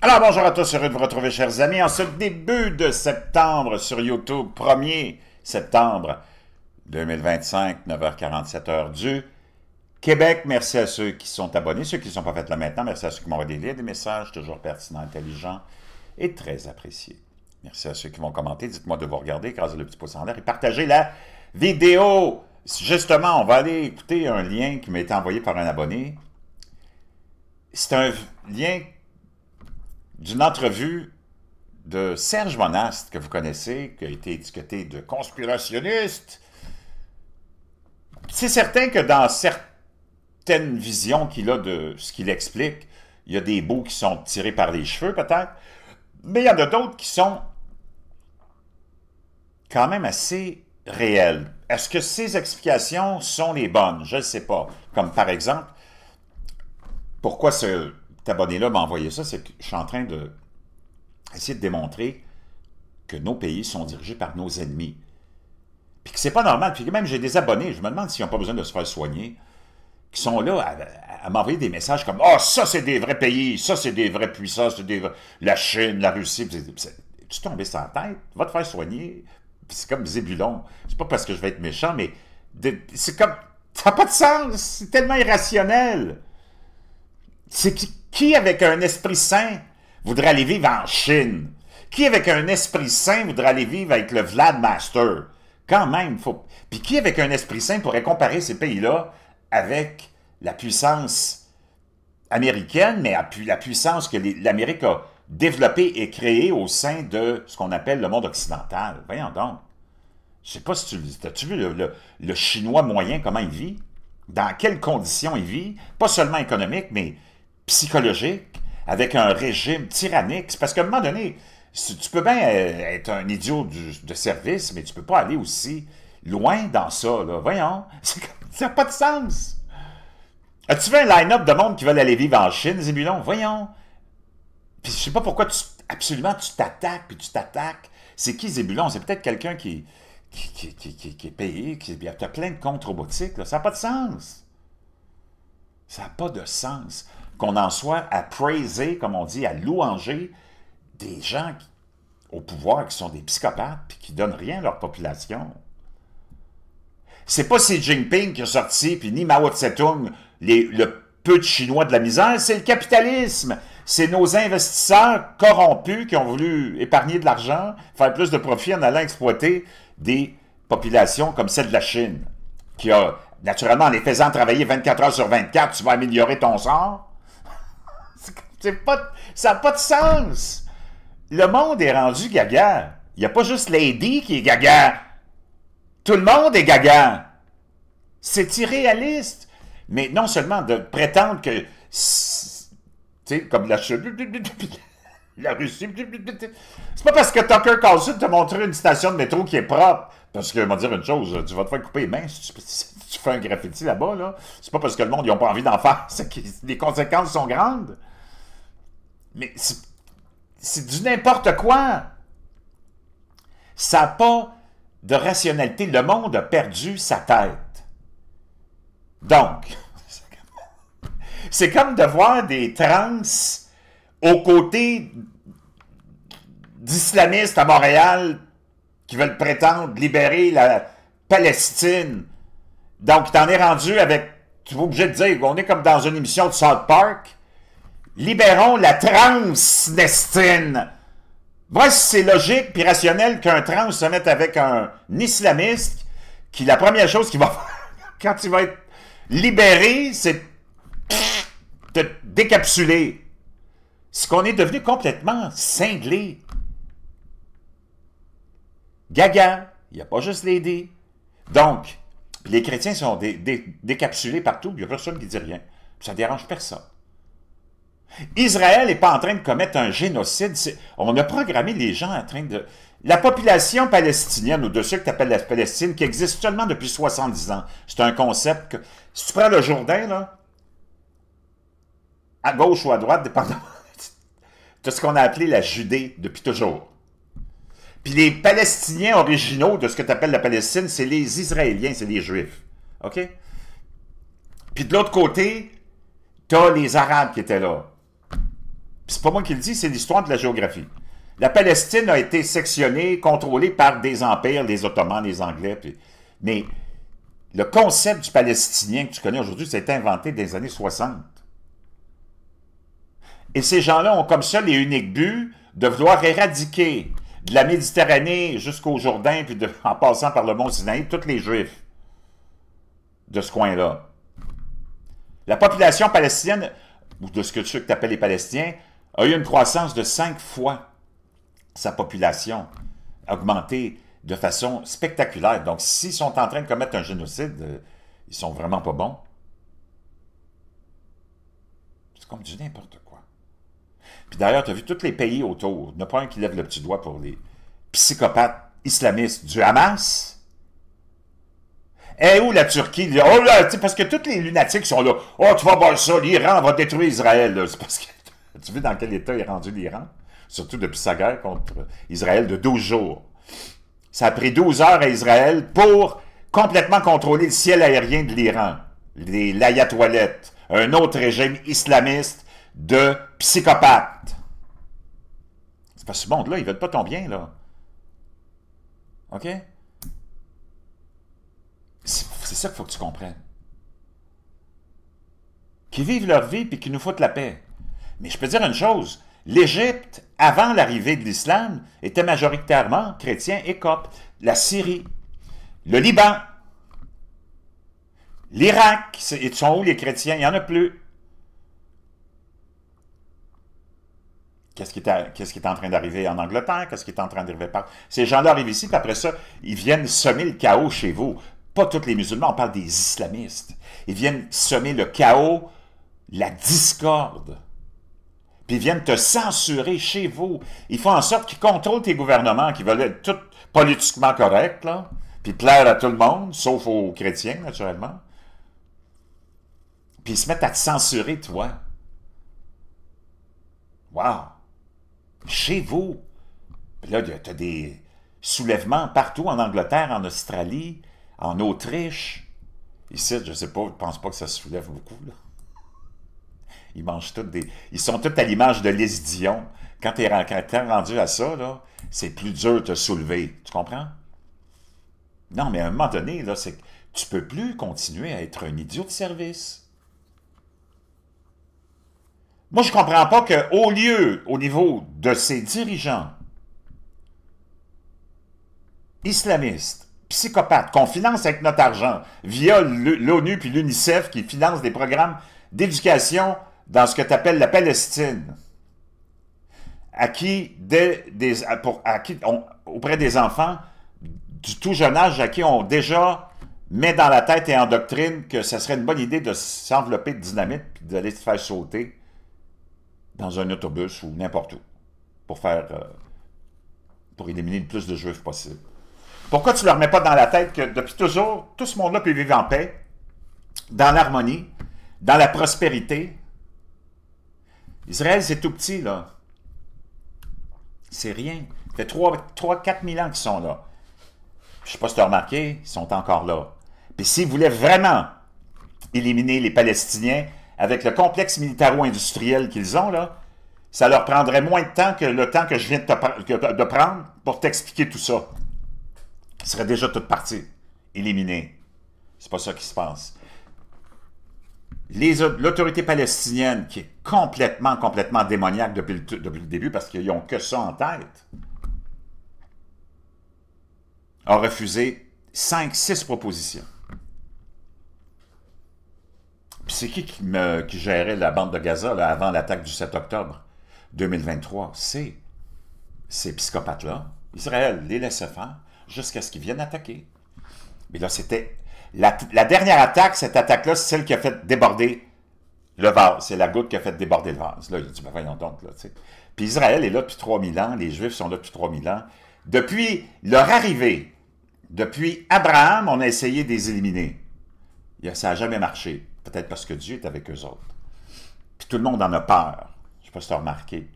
Alors bonjour à tous, heureux de vous retrouver chers amis en ce début de septembre sur YouTube, 1er septembre 2025, 9h47 heure du Québec. Merci à ceux qui sont abonnés, ceux qui ne sont pas faits là maintenant, merci à ceux qui m'ont envoyé des messages toujours pertinents, intelligents et très appréciés. Merci à ceux qui vont commenter, dites-moi de vous regarder, écrasez le petit pouce en l'air et partagez la vidéo. Justement, on va aller écouter un lien qui m'a été envoyé par un abonné. C'est un lien d'une entrevue de Serge Monast, que vous connaissez, qui a été étiqueté de conspirationniste. C'est certain que dans certaines visions qu'il a de ce qu'il explique, il y a des bouts qui sont tirés par les cheveux, peut-être, mais il y en a d'autres qui sont quand même assez réels. Est-ce que ces explications sont les bonnes? Je ne sais pas. Comme par exemple, pourquoi cet abonné-là m'a envoyé ça, c'est que je suis en train de essayer de démontrer que nos pays sont dirigés par nos ennemis. Puis que c'est pas normal. Puis que même j'ai des abonnés, je me demande s'ils n'ont pas besoin de se faire soigner, qui sont là à m'envoyer des messages comme « Ah, oh, ça c'est des vrais pays, ça c'est des vraies puissances, la Chine, la Russie. » Tu tombes sur la tête, va te faire soigner. Puis c'est comme Zébulon. C'est pas parce que je vais être méchant, mais c'est comme... Ça n'a pas de sens, c'est tellement irrationnel. C'est qui, avec un esprit sain, voudrait aller vivre en Chine? Qui, avec un esprit sain, voudrait aller vivre avec le Vlad Master? Quand même, faut... Puis qui, avec un esprit sain, pourrait comparer ces pays-là avec la puissance américaine, mais la puissance que l'Amérique a développée et créée au sein de ce qu'on appelle le monde occidental? Voyons donc. Je sais pas si as-tu vu le Chinois moyen, comment il vit? Dans quelles conditions il vit? Pas seulement économique, mais psychologique, avec un régime tyrannique. C'est parce qu'à un moment donné, tu peux bien être un idiot de service, mais tu peux pas aller aussi loin dans ça, là. Voyons, ça n'a pas de sens. As-tu vu un line-up de monde qui veulent aller vivre en Chine, Zébulon? Voyons. Puis je sais pas pourquoi absolument tu t'attaques, puis tu t'attaques. C'est qui Zébulon? C'est peut-être quelqu'un qui est payé, tu as plein de comptes robotiques, là. Ça n'a pas de sens. Ça n'a pas de sens qu'on en soit à praiser, comme on dit, à louanger des gens au pouvoir qui sont des psychopathes et qui ne donnent rien à leur population. C'est pas Xi Jinping qui a sorti, puis ni Mao Tse-tung, le peu de Chinois de la misère, c'est le capitalisme. C'est nos investisseurs corrompus qui ont voulu épargner de l'argent, faire plus de profit en allant exploiter des populations comme celle de la Chine, qui a, naturellement, en les faisant travailler 24 heures sur 24, tu vas améliorer ton sort. Ça n'a pas de sens. Le monde est rendu gaga. Il n'y a pas juste Lady qui est gaga. Tout le monde est gaga. C'est irréaliste. Mais non seulement de prétendre que, tu sais, comme la Russie, c'est pas parce que Tucker Carlson t'a montré une station de métro qui est propre, parce que, je vais dire une chose, tu vas te faire couper les mains si tu fais un graffiti là-bas, là. C'est pas parce que le monde, ils n'ont pas envie d'en faire, c'est que les conséquences sont grandes. Mais c'est du n'importe quoi. Ça n'a pas de rationalité. Le monde a perdu sa tête. Donc, c'est comme de voir des trans aux côtés d'islamistes à Montréal qui veulent prétendre libérer la Palestine. Donc, t'en es rendu avec... Tu es obligé de dire qu'on est comme dans une émission de South Park. Libérons la transnestine. Vois si c'est logique puis rationnel qu'un trans se mette avec un islamiste qui, la première chose qu'il va faire quand il va être libéré, c'est de décapsuler. C'est qu'on est devenu complètement cinglé. Gaga. Il n'y a pas juste les dés. Donc, les chrétiens sont décapsulés partout, il n'y a personne qui dit rien. Ça ne dérange personne. Israël n'est pas en train de commettre un génocide. On a programmé les gens en train de... La population palestinienne, ou de ceux que tu appelles la Palestine, qui existe seulement depuis 70 ans, c'est un concept que... Si tu prends le Jourdain, là, à gauche ou à droite, dépendamment, tu as ce qu'on a appelé la Judée depuis toujours. Puis les Palestiniens originaux de ce que tu appelles la Palestine, c'est les Israéliens, c'est les Juifs. OK? Puis de l'autre côté, tu as les Arabes qui étaient là. C'est pas moi qui le dis, c'est l'histoire de la géographie. La Palestine a été sectionnée, contrôlée par des empires, les Ottomans, les Anglais. Mais le concept du Palestinien que tu connais aujourd'hui, ça a été inventé dans les années 60. Et ces gens-là ont comme ça les uniques buts de vouloir éradiquer de la Méditerranée jusqu'au Jourdain, puis en passant par le mont Sinaï, tous les Juifs de ce coin-là. La population palestinienne, ou de ce que tu appelles les Palestiniens, a eu une croissance de 5 fois sa population, augmentée de façon spectaculaire. Donc, s'ils sont en train de commettre un génocide, ils sont vraiment pas bons. C'est comme du n'importe quoi. Puis d'ailleurs, tu as vu tous les pays autour. Il n'y en a pas un qui lève le petit doigt pour les psychopathes islamistes du Hamas. Et où la Turquie? Oh là, parce que tous les lunatiques sont là. Oh, tu vas voir ça, l'Iran va détruire Israël. C'est parce que tu vois dans quel état est rendu l'Iran? Surtout depuis sa guerre contre Israël de 12 jours. Ça a pris 12 heures à Israël pour complètement contrôler le ciel aérien de l'Iran. L'ayatollah, un autre régime islamiste de psychopathes. C'est parce que ce monde-là, ils ne veulent pas ton bien, là. OK? C'est ça qu'il faut que tu comprennes. Qu'ils vivent leur vie puis qu'ils nous foutent la paix. Mais je peux dire une chose, l'Égypte, avant l'arrivée de l'islam, était majoritairement chrétien et copte. La Syrie, le Liban, l'Irak, ils sont où les chrétiens? Il n'y en a plus. Qu'est-ce qui est en train d'arriver en Angleterre? Qu'est-ce qui est en train d'arriver par... Ces gens-là arrivent ici, puis après ça, ils viennent semer le chaos chez vous. Pas tous les musulmans, on parle des islamistes. Ils viennent semer le chaos, la discorde. Puis ils viennent te censurer chez vous. Ils font en sorte qu'ils contrôlent tes gouvernements, qui veulent être tout politiquement corrects, là, puis plaire à tout le monde, sauf aux chrétiens, naturellement. Puis ils se mettent à te censurer, toi. Wow! Chez vous. Puis là, tu as des soulèvements partout en Angleterre, en Australie, en Autriche. Ici, je ne sais pas, je ne pense pas que ça se soulève beaucoup, là. Ils mangent toutes des... Ils sont tous à l'image de Lys Dion. Quand tu es rendu à ça, là, c'est plus dur de te soulever. Tu comprends? Non, mais à un moment donné, là, c'est que tu ne peux plus continuer à être un idiot de service. Moi, je ne comprends pas qu'au lieu, au niveau de ces dirigeants islamistes, psychopathes, qu'on finance avec notre argent, via l'ONU puis l'UNICEF, qui finance des programmes d'éducation dans ce que tu appelles la Palestine, auprès des enfants du tout jeune âge, à qui on déjà met dans la tête et en doctrine que ce serait une bonne idée de s'envelopper de dynamite puis d'aller se faire sauter dans un autobus ou n'importe où pour éliminer le plus de juifs possible. Pourquoi tu ne leur mets pas dans la tête que depuis toujours, tout ce monde-là peut vivre en paix, dans l'harmonie, dans la prospérité? Israël, c'est tout petit, là. C'est rien. Ça fait 3-4 000 ans qu'ils sont là. Je ne sais pas si tu as remarqué, ils sont encore là. Puis s'ils voulaient vraiment éliminer les Palestiniens avec le complexe militaro-industriel qu'ils ont, là, ça leur prendrait moins de temps que le temps que je viens de prendre pour t'expliquer tout ça. Ils seraient déjà toutes parties, éliminés. C'est pas ça qui se passe. L'autorité palestinienne, qui est complètement démoniaque depuis le début, parce qu'ils n'ont que ça en tête, a refusé 5-6 propositions. Puis c'est qui gérait la bande de Gaza là, avant l'attaque du 7 octobre 2023? C'est ces psychopathes-là. Israël les laissait faire jusqu'à ce qu'ils viennent attaquer. Mais là, c'était... La dernière attaque, cette attaque-là, c'est celle qui a fait déborder le vase. C'est la goutte qui a fait déborder le vase. Là, il a dit, ben voyons donc, là, tu sais. Puis Israël est là depuis 3000 ans, les Juifs sont là depuis 3000 ans. Depuis leur arrivée, depuis Abraham, on a essayé de les éliminer. Ça n'a jamais marché. Peut-être parce que Dieu est avec eux autres. Puis tout le monde en a peur. Je ne sais pas si tu as remarqué.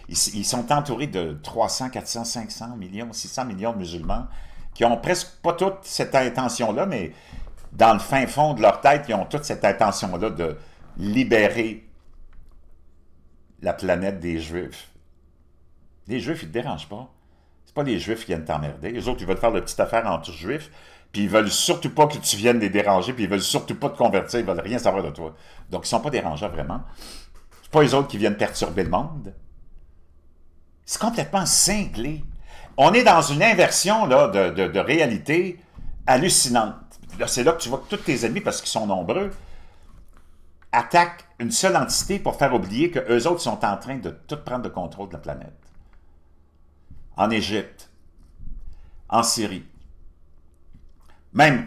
Ils sont entourés de 300, 400, 500 millions, 600 millions de musulmans qui ont presque pas toute cette intention-là, mais dans le fin fond de leur tête, ils ont toute cette intention-là de libérer la planète des Juifs. Les Juifs, ils ne te dérangent pas. C'est pas les Juifs qui viennent t'emmerder. Les autres, ils veulent faire de petites affaires entre Juifs, puis ils veulent surtout pas que tu viennes les déranger, puis ils veulent surtout pas te convertir, ils veulent rien savoir de toi. Donc, ils sont pas dérangeants, vraiment. C'est pas les autres qui viennent perturber le monde. C'est complètement cinglé. On est dans une inversion là, de réalité hallucinante. C'est là que tu vois que tous tes ennemis, parce qu'ils sont nombreux, attaquent une seule entité pour faire oublier qu'eux autres sont en train de tout prendre le contrôle de la planète. En Égypte, en Syrie, même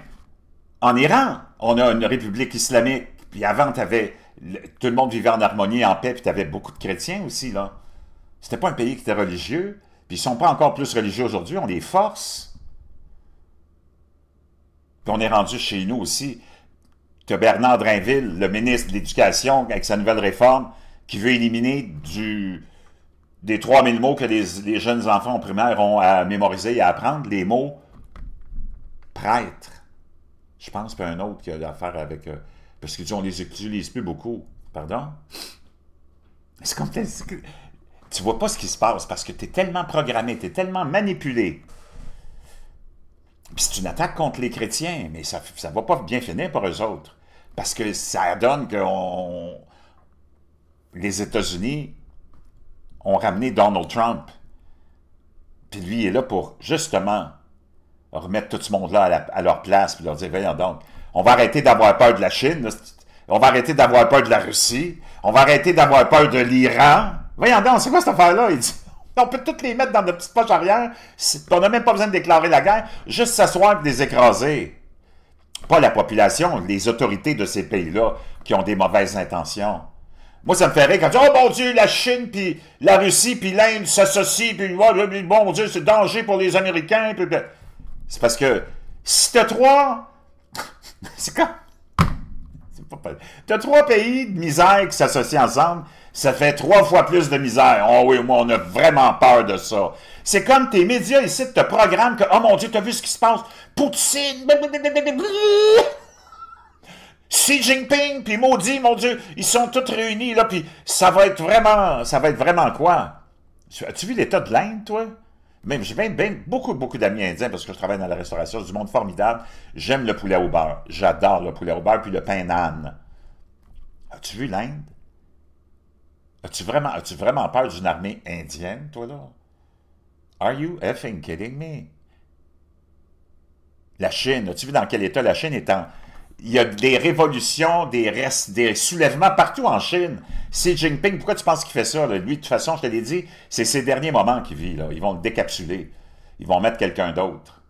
en Iran, on a une république islamique, puis avant, tout le monde vivait en harmonie, en paix, puis tu avais beaucoup de chrétiens aussi, là. C'était pas un pays qui était religieux, puis ils sont pas encore plus religieux aujourd'hui, on les force. Puis on est rendu chez nous aussi. Tu as Bernard Drinville, le ministre de l'Éducation, avec sa nouvelle réforme, qui veut éliminer des 3000 mots que les jeunes enfants au primaire ont à mémoriser et à apprendre, les mots prêtre. Je pense qu'il y a un autre qui a affaire avec... parce qu'ils disent on les utilise plus beaucoup. Pardon? C'est comme... Tu vois pas ce qui se passe parce que tu es tellement programmé, tu es tellement manipulé. Puis c'est une attaque contre les chrétiens, mais ça ne va pas bien finir pour eux autres. Parce que ça donne que les États-Unis ont ramené Donald Trump. Puis lui, il est là pour, justement, remettre tout ce monde-là à leur place, puis leur dire, voyons donc, on va arrêter d'avoir peur de la Chine, on va arrêter d'avoir peur de la Russie, on va arrêter d'avoir peur de l'Iran. Voyons donc, c'est quoi cette affaire-là? Il dit, on peut toutes les mettre dans notre petite poche arrière, on n'a même pas besoin de déclarer la guerre, juste s'asseoir et les écraser. Pas la population, les autorités de ces pays-là qui ont des mauvaises intentions. Moi, ça me fait rire quand je dis « Oh mon Dieu, la Chine, puis la Russie, puis l'Inde s'associent, puis oh, mon Dieu, c'est danger pour les Américains. » C'est parce que si t'as trois... c'est comme... T'as trois pays de misère qui s'associent ensemble, ça fait 3 fois plus de misère. Oh oui, moi, on a vraiment peur de ça. C'est comme tes médias ici te programment que « Oh mon Dieu, t'as vu ce qui se passe? Poutine! Xi Jinping, puis maudit, mon Dieu, ils sont tous réunis, là, puis ça va être vraiment quoi? As-tu vu l'état de l'Inde, toi? Même, j'ai beaucoup d'amis indiens, parce que je travaille dans la restauration, c'est du monde formidable. J'aime le poulet au beurre. J'adore le poulet au beurre, puis le pain naan. As-tu vu l'Inde? As-tu vraiment peur d'une armée indienne, toi, là? Are you effing kidding me? La Chine, as-tu vu dans quel état la Chine est en... Il y a des révolutions, des soulèvements partout en Chine. Xi Jinping, pourquoi tu penses qu'il fait ça? Là? Lui, de toute façon, je te l'ai dit, c'est ses derniers moments qu'il vit. Là. Ils vont le décapsuler. Ils vont mettre quelqu'un d'autre.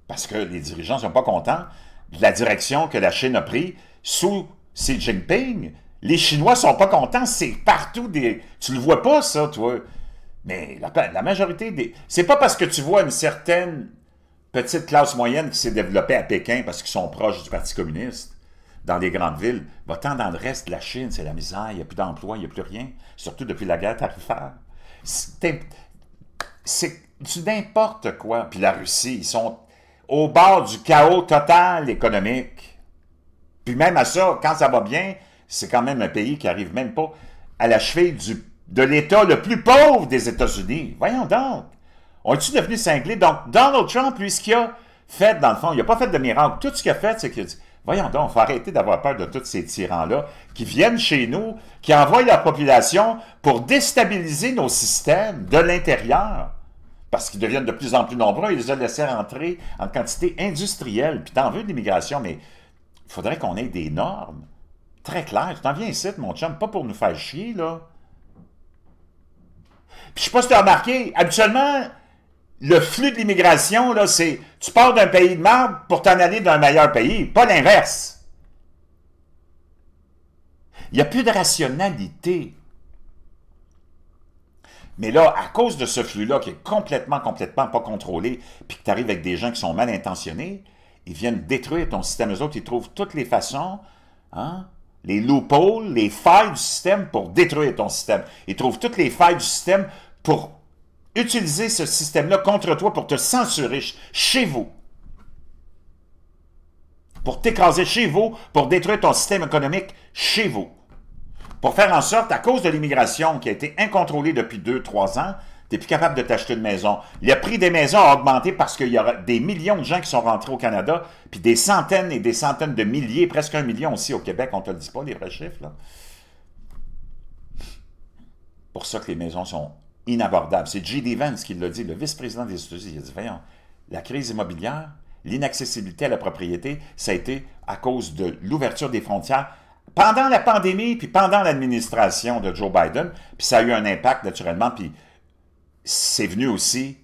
Parce que les dirigeants ne sont pas contents de la direction que la Chine a prise sous Xi Jinping. Les Chinois ne sont pas contents. C'est partout des... Tu le vois pas, ça, toi. Mais la majorité des... C'est pas parce que tu vois une certaine... petite classe moyenne qui s'est développée à Pékin parce qu'ils sont proches du Parti communiste, dans les grandes villes, va-t'en dans le reste de la Chine, c'est la misère, il n'y a plus d'emploi, il n'y a plus rien, surtout depuis la guerre tarifaire. C'est du n'importe quoi. Puis la Russie, ils sont au bord du chaos total économique. Puis même à ça, quand ça va bien, c'est quand même un pays qui n'arrive même pas à la cheville de l'État le plus pauvre des États-Unis. Voyons donc. On est-tu devenu cinglé? Donc, Donald Trump, lui, ce qu'il a fait, dans le fond, il n'a pas fait de miracle. Tout ce qu'il a fait, c'est qu'il a dit, voyons donc, il faut arrêter d'avoir peur de tous ces tyrans-là qui viennent chez nous, qui envoient leur population pour déstabiliser nos systèmes de l'intérieur. Parce qu'ils deviennent de plus en plus nombreux. Ils les ont laissés rentrer en quantité industrielle. Puis t'en veux de l'immigration, mais il faudrait qu'on ait des normes très claires. Tu t'en viens ici, mon chum, pas pour nous faire chier, là. Puis je sais pas si tu as remarqué, habituellement... Le flux de l'immigration, là, c'est tu pars d'un pays de merde pour t'en aller d'un meilleur pays, pas l'inverse. Il n'y a plus de rationalité. Mais là, à cause de ce flux-là qui est complètement pas contrôlé, puis que tu arrives avec des gens qui sont mal intentionnés, ils viennent détruire ton système. Eux autres, ils trouvent toutes les façons, hein, les loopholes, les failles du système pour détruire ton système. Ils trouvent toutes les failles du système pour utiliser ce système-là contre toi pour te censurer chez vous. Pour t'écraser chez vous, pour détruire ton système économique chez vous. pour faire en sorte, à cause de l'immigration qui a été incontrôlée depuis 2-3 ans, tu n'es plus capable de t'acheter une maison. Le prix des maisons a augmenté parce qu'il y aura des millions de gens qui sont rentrés au Canada, puis des centaines et des centaines de milliers, presque 1 million aussi au Québec, on ne te le dit pas, les vrais chiffres, là. Pour ça que les maisons sont inabordables. C'est J.D. Vance qui l'a dit, le vice-président des États-Unis. Il a dit, voyons, la crise immobilière, l'inaccessibilité à la propriété, ça a été à cause de l'ouverture des frontières pendant la pandémie, puis pendant l'administration de Joe Biden, puis ça a eu un impact naturellement, puis c'est venu aussi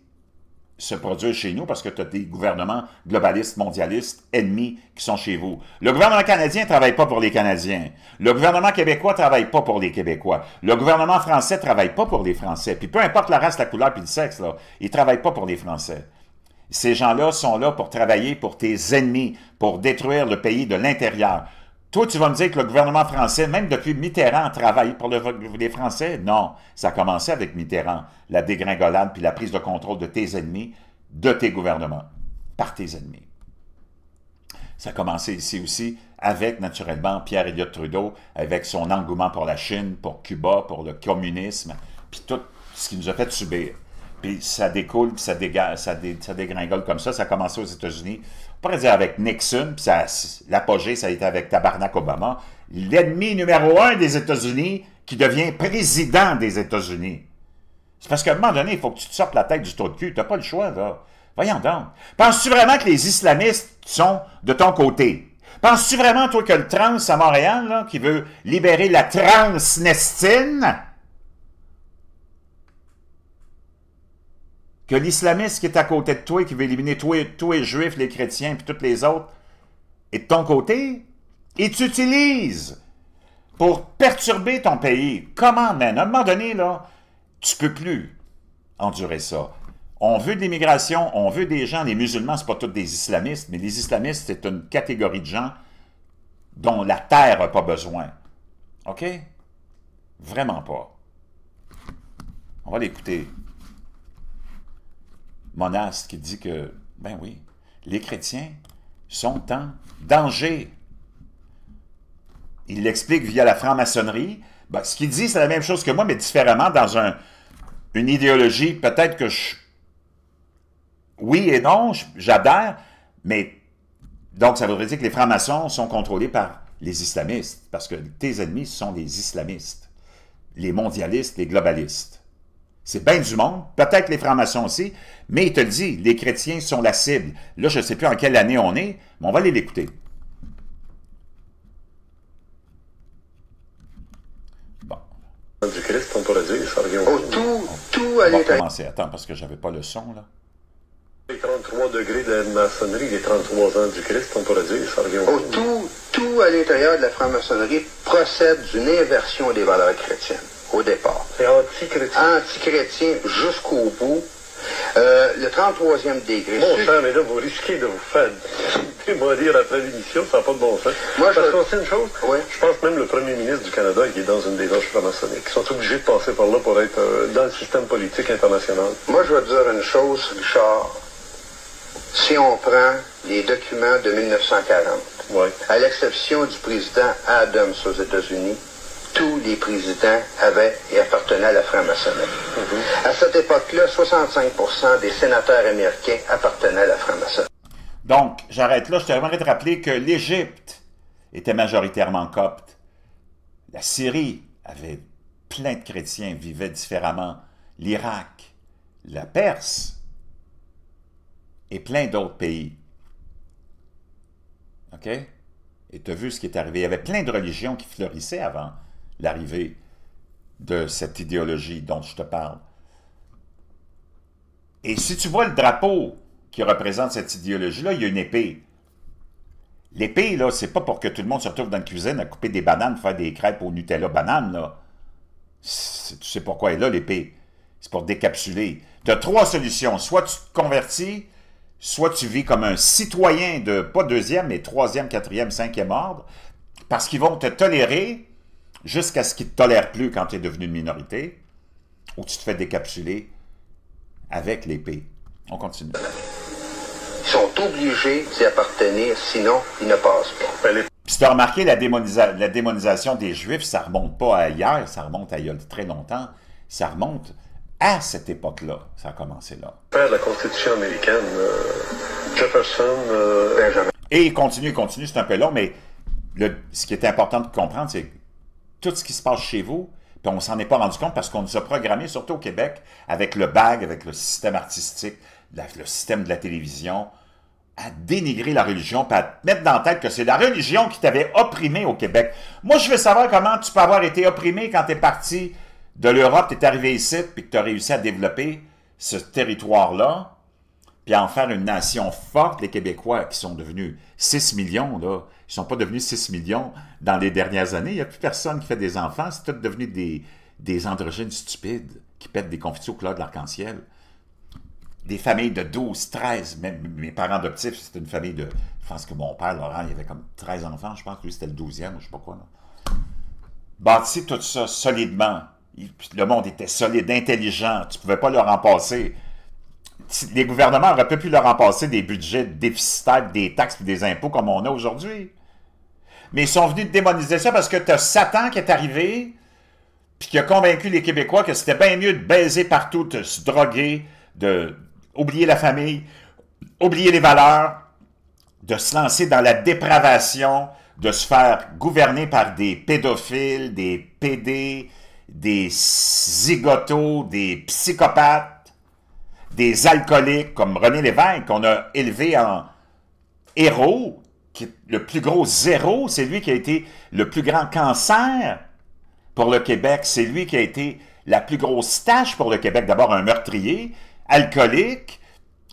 se produire chez nous parce que tu as des gouvernements globalistes, mondialistes, ennemis qui sont chez vous. Le gouvernement canadien ne travaille pas pour les Canadiens. Le gouvernement québécois ne travaille pas pour les Québécois. Le gouvernement français ne travaille pas pour les Français. Puis peu importe la race, la couleur puis le sexe, là, ils ne travaillent pas pour les Français. Ces gens-là sont là pour travailler pour tes ennemis, pour détruire le pays de l'intérieur. Toi, tu vas me dire que le gouvernement français, même depuis Mitterrand, travaille pour les Français? Non. Ça a commencé avec Mitterrand, la dégringolade puis la prise de contrôle de tes ennemis, de tes gouvernements, par tes ennemis. Ça a commencé ici aussi avec, naturellement, Pierre Elliott Trudeau, avec son engouement pour la Chine, pour Cuba, pour le communisme, puis tout ce qu'il nous a fait subir. Puis ça découle, puis ça dégringole comme ça. Ça a commencé aux États-Unis. On pourrait dire avec Nixon, puis l'apogée, ça a été avec Tabarnak Obama. L'ennemi numéro 1 des États-Unis qui devient président des États-Unis. C'est parce qu'à un moment donné, il faut que tu te sortes la tête du trou de cul. Tu n'as pas le choix, là. Voyons donc. Penses-tu vraiment que les islamistes sont de ton côté? Penses-tu vraiment, toi, que le trans à Montréal, là, qui veut libérer la transnestine, que l'islamiste qui est à côté de toi, qui veut éliminer tous les juifs, les chrétiens, puis tous les autres, est de ton côté, et tu utilises pour perturber ton pays. Comment, man? À un moment donné, là, tu peux plus endurer ça. On veut de l'immigration, on veut des gens, les musulmans, c'est pas tous des islamistes, mais les islamistes, c'est une catégorie de gens dont la terre n'a pas besoin. OK? Vraiment pas. On va l'écouter. Monaste qui dit que, ben oui, les chrétiens sont en danger. Il l'explique via la franc-maçonnerie. Ben, ce qu'il dit, c'est la même chose que moi, mais différemment, dans une idéologie, peut-être que oui et non, j'adhère, mais donc ça voudrait dire que les francs-maçons sont contrôlés par les islamistes, parce que tes ennemis sont les islamistes, les mondialistes, les globalistes. C'est bien du monde, peut-être les francs-maçons aussi, mais il te le dit, les chrétiens sont la cible. Là, je ne sais plus en quelle année on est, mais on va aller l'écouter. Bon. Du Christ, on pourrait dire, ça revient au tout à l'intérieur. On va commencer. Attends, parce que j'avais pas le son, là. Les 33 degrés de la maçonnerie, les 33 ans du Christ, on pourrait dire, ça revient au tout à l'intérieur de la franc-maçonnerie procède d'une inversion des valeurs chrétiennes. Au départ. C'est anti-chrétien. Anti-chrétien jusqu'au bout. Le 33e degré. Mon cher, mais là, vous risquez de vous faire démolir après l'émission, ça n'a pas de bon sens. Moi, parce qu'on sait une chose, oui. Je pense même le premier ministre du Canada qui est dans une des loges franc-maçonniques, qui sont obligés de passer par là pour être dans le système politique international. Moi, je vais te dire une chose, Richard. Si on prend les documents de 1940, ouais. À l'exception du président Adams aux États-Unis, tous les présidents avaient et appartenaient à la franc-maçonnerie. À cette époque-là, 65% des sénateurs américains appartenaient à la franc-maçonnerie. Donc, j'arrête là. Je t'aimerais te rappeler que l'Égypte était majoritairement copte. La Syrie avait plein de chrétiens, vivaient différemment. L'Irak, la Perse et plein d'autres pays. OK? Et tu as vu ce qui est arrivé. Il y avait plein de religions qui fleurissaient avant l'arrivée de cette idéologie dont je te parle. Et si tu vois le drapeau qui représente cette idéologie-là, il y a une épée. L'épée, là, c'est pas pour que tout le monde se retrouve dans la cuisine à couper des bananes, faire des crêpes au Nutella banane, là. Tu sais pourquoi elle est là, l'épée. C'est pour décapsuler. Tu as 3 solutions. Soit tu te convertis, soit tu vis comme un citoyen de, pas 2e, mais 3e, 4e, 5e ordre, parce qu'ils vont te tolérer jusqu'à ce qu'ils ne te tolèrent plus quand tu es devenu une minorité, ou tu te fais décapsuler avec l'épée. On continue. Ils sont obligés d'y appartenir, sinon ils ne passent pas. Puis tu as remarqué, la démonisation des Juifs, ça remonte pas à hier, ça remonte à il y a très longtemps, ça remonte à cette époque-là, ça a commencé là. Père de la Constitution américaine, Jefferson, Benjamin. Et il continue, c'est un peu long, mais ce qui est important de comprendre, c'est que tout ce qui se passe chez vous, puis on s'en est pas rendu compte parce qu'on nous a programmé, surtout au Québec, avec le BAG, avec le système artistique, le système de la télévision, à dénigrer la religion, puis à te mettre dans la tête que c'est la religion qui t'avait opprimé au Québec. Moi, je veux savoir comment tu peux avoir été opprimé quand tu es parti de l'Europe, tu es arrivé ici, puis que tu as réussi à développer ce territoire-là, puis à en faire une nation forte, les Québécois, qui sont devenus 6 millions, là, ils ne sont pas devenus 6 millions dans les dernières années, il n'y a plus personne qui fait des enfants, c'est tout devenu des androgynes stupides, qui pètent des confettis au couleur de l'arc-en-ciel. Des familles de 12, 13, même mes parents adoptifs, c'était une famille de, je pense que mon père, Laurent, il avait comme 13 enfants, je pense que lui c'était le 12e, je sais pas quoi, là. Bâti tout ça solidement, le monde était solide, intelligent, tu pouvais pas leur en passer. Les gouvernements auraient pu leur en passer des budgets déficitaires, des taxes et des impôts comme on a aujourd'hui. Mais ils sont venus de démoniser ça parce que tu as Satan qui est arrivé puis qui a convaincu les Québécois que c'était bien mieux de baiser partout, de se droguer, de oublier la famille, oublier les valeurs, de se lancer dans la dépravation, de se faire gouverner par des pédophiles, des pédés, des zigotos, des psychopathes, des alcooliques comme René Lévesque, qu'on a élevé en héros, qui est le plus gros zéro, c'est lui qui a été le plus grand cancer pour le Québec, c'est lui qui a été la plus grosse tâche pour le Québec. D'abord un meurtrier, alcoolique,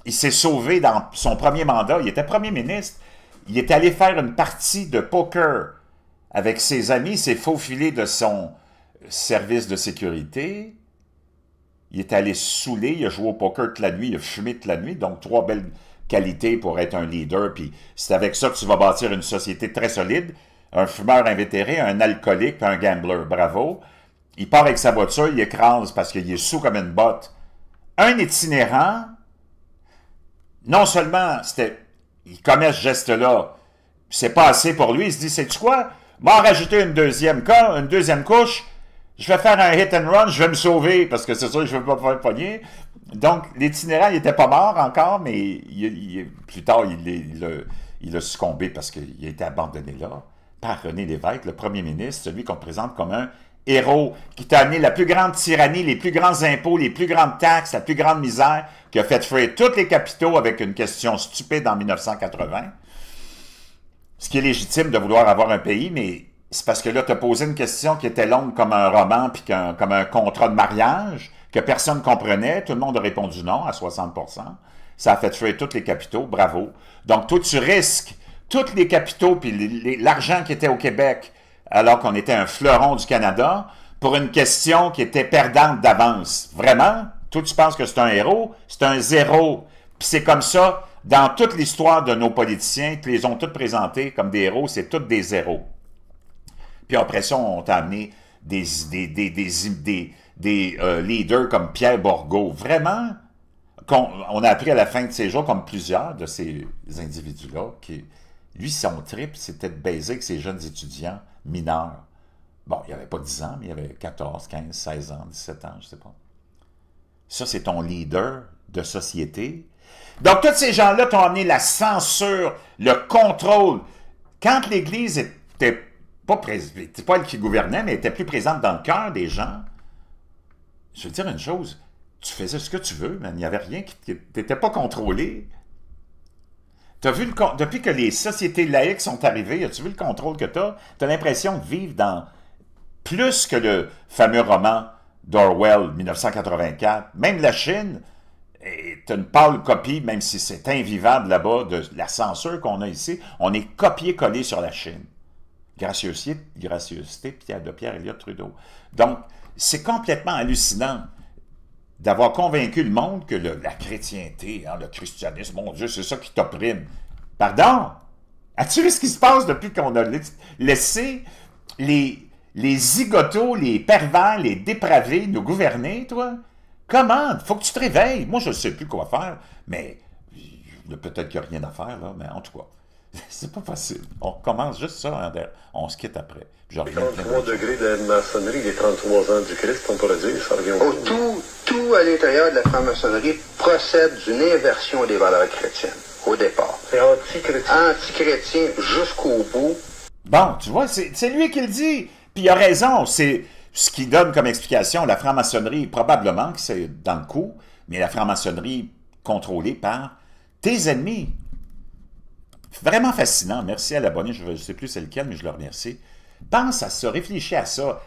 il s'est sauvé dans son premier mandat, il était premier ministre, il est allé faire une partie de poker avec ses amis, il s'est faufilé de son service de sécurité, il est allé saouler, il a joué au poker toute la nuit, il a fumé toute la nuit, donc 3 belles qualités pour être un leader, puis c'est avec ça que tu vas bâtir une société très solide, un fumeur invétéré, un alcoolique, puis un gambler, bravo. Il part avec sa voiture, il écrase parce qu'il est sous comme une botte. Un itinérant, non seulement il commet ce geste-là, c'est pas assez pour lui, il se dit, sais-tu quoi, m'en rajouter une deuxième couche, je vais faire un hit and run, je vais me sauver, parce que c'est sûr que je ne veux pas me faire pogner. Donc, l'itinérant, il n'était pas mort encore, mais plus tard, il a succombé parce qu'il a été abandonné là par René Lévesque, le premier ministre, celui qu'on présente comme un héros, qui t'a amené la plus grande tyrannie, les plus grands impôts, les plus grandes taxes, la plus grande misère, qui a fait fuir tous les capitaux avec une question stupide en 1980. Ce qui est légitime de vouloir avoir un pays, mais c'est parce que là, tu as posé une question qui était longue comme un roman, puis comme un contrat de mariage, que personne ne comprenait. Tout le monde a répondu non à 60%. Ça a fait fuir tous les capitaux, bravo. Donc, toi, tu risques tous les capitaux, puis l'argent qui était au Québec, alors qu'on était un fleuron du Canada, pour une question qui était perdante d'avance. Vraiment? Toi, tu penses que c'est un héros? C'est un zéro. Puis c'est comme ça, dans toute l'histoire de nos politiciens, qui les ont tous présentés comme des héros, c'est tous des zéros. Puis après ça, on t'a amené des leaders comme Pierre Bourgault. Vraiment, on a appris à la fin de ses jours, comme plusieurs de ces individus-là, qui, lui, son trip, c'était de baiser avec ces jeunes étudiants mineurs. Bon, il n'y avait pas 10 ans, mais il y avait 14, 15, 16 ans, 17 ans, je ne sais pas. Ça, c'est ton leader de société. Donc, tous ces gens-là t'ont amené la censure, le contrôle. Quand l'Église était c'est pas elle qui gouvernait, mais était plus présente dans le cœur des gens. Je veux dire une chose, tu faisais ce que tu veux, mais il n'y avait rien qui t'était pas contrôlé. T'as vu depuis que les sociétés laïques sont arrivées, as-tu vu le contrôle que t'as? T'as l'impression de vivre dans plus que le fameux roman d'Orwell, 1984. Même la Chine est une pâle copie, même si c'est invivable là-bas, de la censure qu'on a ici. On est copié-collé sur la Chine. Gracieuseté de Pierre-Éliott Trudeau. Donc, c'est complètement hallucinant d'avoir convaincu le monde que la chrétienté, le christianisme, mon Dieu, c'est ça qui t'opprime. Pardon? As-tu vu ce qui se passe depuis qu'on a laissé les zigotos, les pervers, les dépravés nous gouverner, toi? Comment? Faut que tu te réveilles. Moi, je ne sais plus quoi faire, mais peut-être qu'il n'y a rien à faire, là, mais en tout cas. C'est pas facile. On commence juste ça, on se quitte après. Puis je Les reviens 33 degrés de maçonnerie, les 33 ans du Christ, on pourrait dire, ça revient au Oh, tout à l'intérieur de la franc-maçonnerie procède d'une inversion des valeurs chrétiennes, au départ. C'est anti-chrétien. Anti-chrétien jusqu'au bout. Bon, tu vois, c'est lui qui le dit. Puis il a raison. C'est ce qu'il donne comme explication. La franc-maçonnerie, probablement que c'est dans le coup, mais la franc-maçonnerie contrôlée par tes ennemis. Vraiment fascinant. Merci à l'abonné. Je ne sais plus c'est lequel, mais je le remercie. Pense à ça. Réfléchis à ça.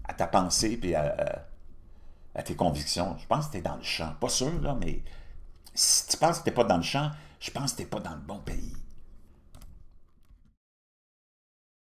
À ta pensée puis à tes convictions. Je pense que tu es dans le champ. Pas sûr, là, mais si tu penses que tu n'es pas dans le champ, je pense que tu n'es pas dans le bon pays.